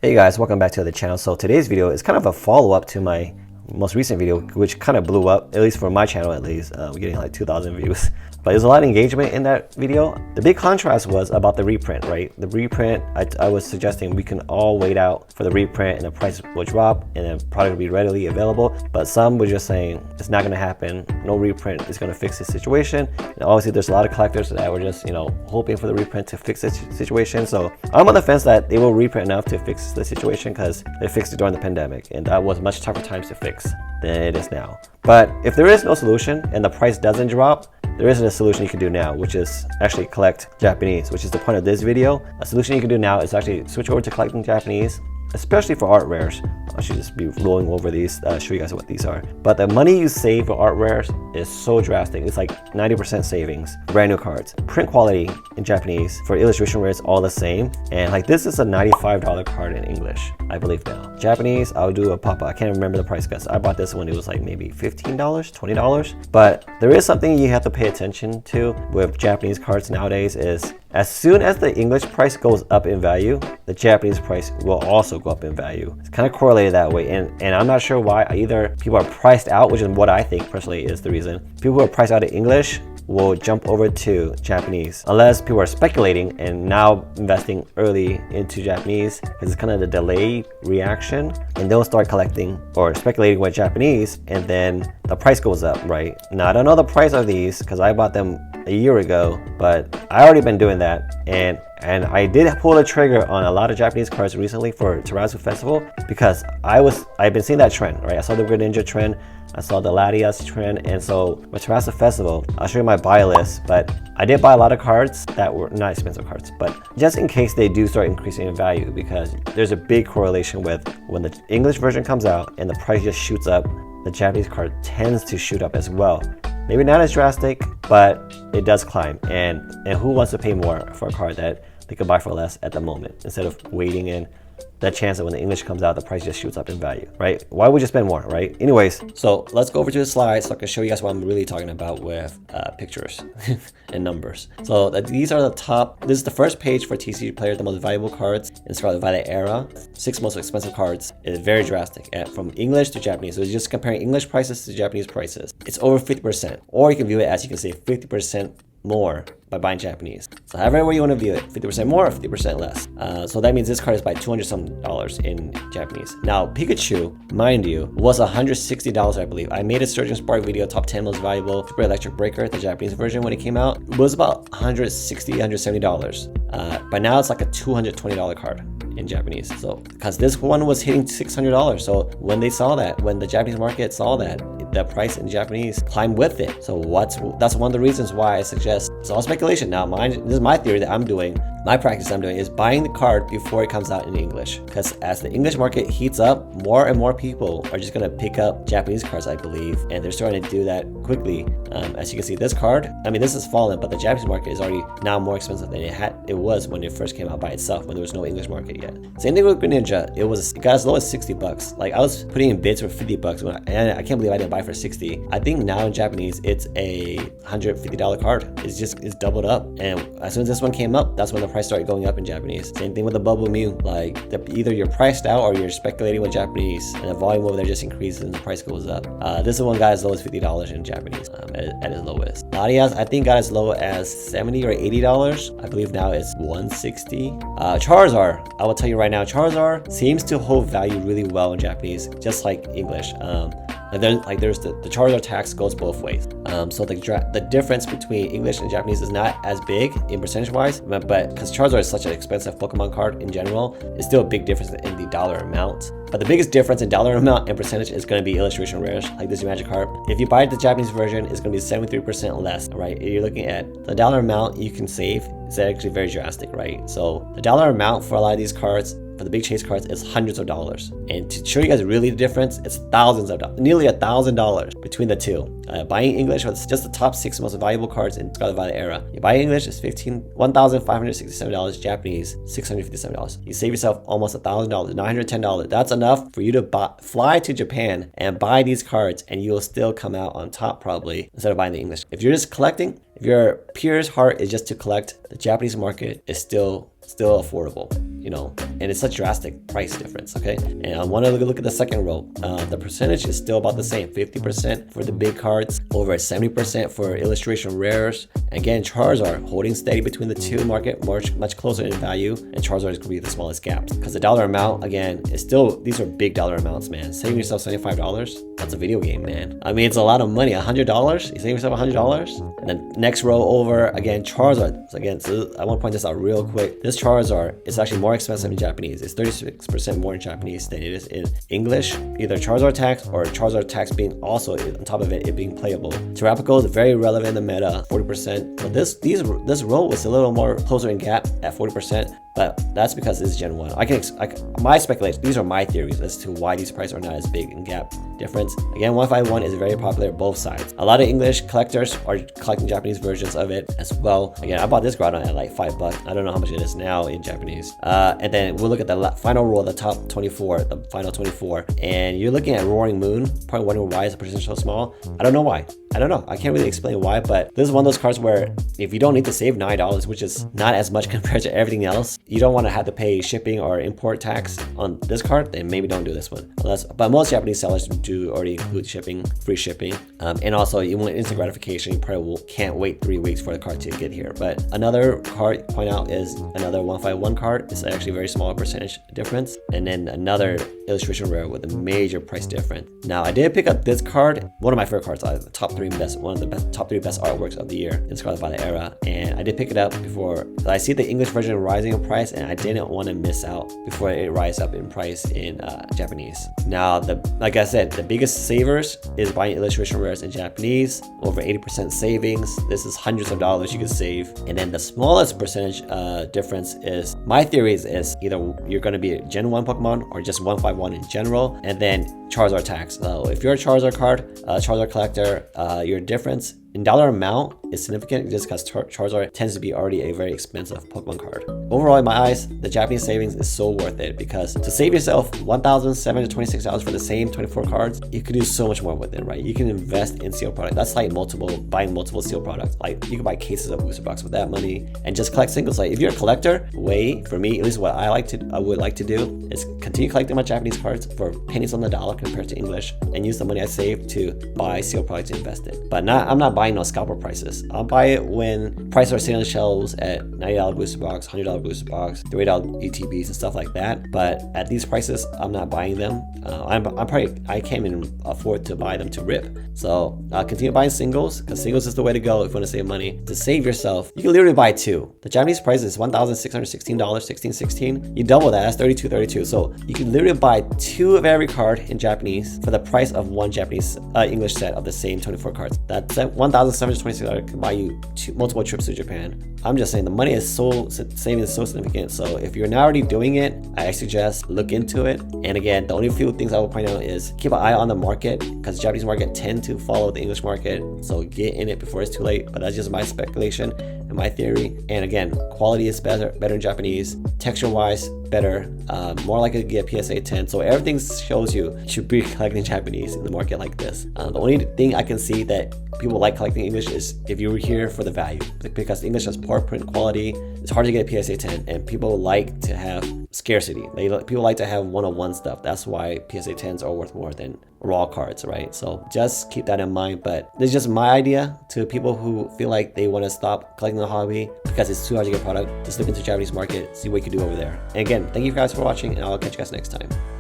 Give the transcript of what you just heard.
Hey guys, welcome back to the channel. So today's video is kind of a follow-up to my most recent video, which kind of blew up, at least for my channel at least. We're getting like 2,000 views. But there's a lot of engagement in that video. The big contrast was about the reprint, right? The reprint, I was suggesting we can all wait out for the reprint and the price will drop and the product will be readily available. But some were just saying it's not gonna happen. No reprint is gonna fix the situation. And obviously there's a lot of collectors that were just, hoping for the reprint to fix the situation. So I'm on the fence that they will reprint enough to fix the situation because they fixed it during the pandemic and that was much tougher times to fix than it is now. But if there is no solution and the price doesn't drop, there isn't a solution you can do now, which is actually collect Japanese, which is the point of this video. A solution you can do now is actually switch over to collecting Japanese, especially for art rares. I should just be rolling over these, show you guys what these are. But the money you save for art rares is so drastic. It's like 90% savings, brand new cards. Print quality in Japanese for illustration rares all the same. And like this is a $95 card in English, I believe now. Japanese, I'll do a papa. I can't remember the price guys. I bought this when it was like maybe $15, $20. But there is something you have to pay attention to with Japanese cards nowadays is as soon as the English price goes up in value, the Japanese price will also go up in value. It's kind of correlated that way. And I'm not sure why. Either people are priced out, which is what I think personally is the reason. People who are priced out of English will jump over to Japanese unless people are speculating and now investing early into Japanese because it's kind of the delay reaction, and they'll start collecting or speculating with Japanese and then the price goes up, right? Now I don't know the price of these because I bought them a year ago, but I already been doing that and I did pull the trigger on a lot of Japanese cards recently for Terrazu Festival because I've been seeing that trend, right? I saw the Greninja trend, I saw the Latias trend, and so with Terrazu Festival, I'll show you my buy list, but I did buy a lot of cards that were not expensive cards, but just in case they do start increasing in value because there's a big correlation with when the English version comes out and the price just shoots up, the Japanese card tends to shoot up as well. Maybe not as drastic, but it does climb. And who wants to pay more for a card that they could buy for less at the moment instead of waiting in that chance that when the English comes out, the price just shoots up in value, right? Why would you spend more, right? Anyways, so let's go over to the slides so I can show you guys what I'm really talking about with pictures and numbers. So these are the top, this is the first page for TCG players, the most valuable cards in Scarlet Violet era. 6 most expensive cards is very drastic from English to Japanese. So it's just comparing English prices to Japanese prices. It's over 50%, or you can view it as you can say 50% more by buying Japanese. So however way you want to view it, 50% more or 50% less. So that means this card is by $200 some in Japanese. Now Pikachu, mind you, was $160 I believe. I made a Surgeon Spark video, top 10 most valuable Super Electric Breaker, the Japanese version when it came out. It was about $160, $170. But now it's like a $220 card in Japanese. So because this one was hitting $600. So when they saw that, when the Japanese market saw that, the price in Japanese climbed with it. So that's one of the reasons why I suggest it's all speculation. Now this is my theory that I'm doing. My practice I'm doing is buying the card before it comes out in English, because as the English market heats up, more and more people are just going to pick up Japanese cards, I believe, and they're starting to do that quickly. As you can see, this card, I mean, this is fallen, but the Japanese market is already now more expensive than it was when it first came out by itself, when there was no English market yet. Same thing with Greninja. It got as low as $60. Like I was putting in bids for $50 and I can't believe I didn't buy for $60. I think now in Japanese it's a $150 card. It's doubled up, and as soon as this one came up, that's when the price started going up in Japanese. Same thing with the Bubble Mew. Like either you're priced out or you're speculating with Japanese, and the volume over there just increases and the price goes up. This is one got as low as $50 in Japanese at its lowest. Latias I think got as low as $70 or $80. I believe now it's $160. Charizard, I will tell you right now, Charizard seems to hold value really well in Japanese, just like English. There's the Charizard tax goes both ways. So the difference between English and Japanese is not as big in percentage wise, but because Charizard is such an expensive Pokemon card in general, it's still a big difference in the dollar amount. But the biggest difference in dollar amount and percentage is going to be illustration rares, like this Magikarp. If you buy the Japanese version, it's going to be 73% less, right? You're looking at the dollar amount you can save is actually very drastic, right? So the dollar amount for a lot of these cards, for the big chase cards, is hundreds of dollars. And to show you guys really the difference, it's thousands of dollars, nearly $1,000 between the two. Buying English was just the top 6 most valuable cards in Scarlet Violet era. You buy English, it's $1,567. Japanese, $657. You save yourself almost $1,000, $910. That's enough for you to fly to Japan and buy these cards, and you will still come out on top probably instead of buying the English. If you're just collecting, if your pure heart is just to collect, the Japanese market is still affordable. you know, and it's such drastic price difference, okay? And I want to look at the second row. The percentage is still about the same, 50% for the big cards, over 70% for illustration rares. Again, Charizard holding steady between the two market, much closer in value, and Charizard is going to be the smallest gaps. Because the dollar amount, again, is still, these are big dollar amounts, man. Saving yourself $75, that's a video game, man. I mean, it's a lot of money, $100, you save yourself $100. And then next row over, again, Charizard. So again, so I want to point this out real quick. This Charizard is actually more expensive in Japanese. It's 36% more in Japanese than it is in English. Either Charizard tax or Charizard tax being also on top of it being playable. Terrapico is very relevant in the meta, 40%. But this row was a little more closer in gap at 40%. But that's because this is Gen 1. My speculation, these are my theories as to why these prices are not as big in gap difference. Again, 151 is very popular both sides. A lot of English collectors are collecting Japanese versions of it as well. Again, I bought this Groudon at like $5. I don't know how much it is now in Japanese. And then we'll look at the final row, the top 24, the final 24. And you're looking at Roaring Moon. Probably wondering why is the percentage so small. I don't know why. I don't know. I can't really explain why, but this is one of those cards where if you don't need to save $9, which is not as much compared to everything else, you don't want to have to pay shipping or import tax on this card, then maybe don't do this one. But most Japanese sellers do already include shipping, free shipping. And also, you want instant gratification. You probably can't wait 3 weeks for the card to get here. But another card to point out is another 151 card. It's actually a very small percentage difference. And then another illustration rare with a major price difference. Now, I did pick up this card, one of my favorite cards, the top 3 best, one of the top 3 best artworks of the year. It's called by the era, and I did pick it up before. I see the English version rising in price, and I didn't want to miss out before it rise up in price in Japanese. Now, like I said, the biggest savers is buying illustration rares in Japanese, over 80% savings. This is hundreds of dollars you could save. And then the smallest percentage difference is, my theory is either you're going to be a Gen 1 Pokemon or just 151 in general, and then Charizard tax. So if you're a Charizard Charizard collector, your difference in dollar amount is significant just because Charizard tends to be already a very expensive Pokemon card. Overall, in my eyes, the Japanese savings is so worth it because to save yourself $1,726 for the same 24 cards, you could do so much more with it, right? You can invest in sealed products. That's like buying multiple sealed products. Like you can buy cases of booster box with that money and just collect singles. Like if you're a collector, for me, at least what I would like to do is continue collecting my Japanese cards for pennies on the dollar compared to English and use the money I saved to buy sealed products to invest in. But I'm not buying no scalper prices. I'll buy it when prices are sitting on the shelves at $90 booster box, $100 booster box, $3 ETBs and stuff like that. But at these prices, I'm not buying them. I can't even afford to buy them to rip. So I'll continue buying singles because singles is the way to go if you want to save money. To save yourself, you can literally buy 2. The Japanese price is $1,616, $16.16. You double that, that's $32.32. So you can literally buy 2 of every card in Japanese for the price of 1 Japanese English set of the same 24 cards. That's $1,726 can buy you multiple trips to Japan. I'm just saying the money is saving is so significant. So if you're not already doing it, I suggest look into it. And again, the only few things I will point out is keep an eye on the market because the Japanese market tend to follow the English market. So get in it before it's too late. But that's just my speculation and my theory. And again, quality is better in Japanese, texture wise better, more likely to get PSA 10. So everything shows you should be collecting Japanese in the market like this. The only thing I can see that people like collecting English is if you were here for the value, because English has poor print quality. It's hard to get a PSA 10, and people like to have scarcity. People like to have one-on-one stuff. That's why PSA 10s are worth more than raw cards, right? So just keep that in mind. But this is just my idea to people who feel like they want to stop collecting the hobby because it's too hard to get product. Just look into the Japanese market, see what you can do over there. And again, thank you guys for watching, and I'll catch you guys next time.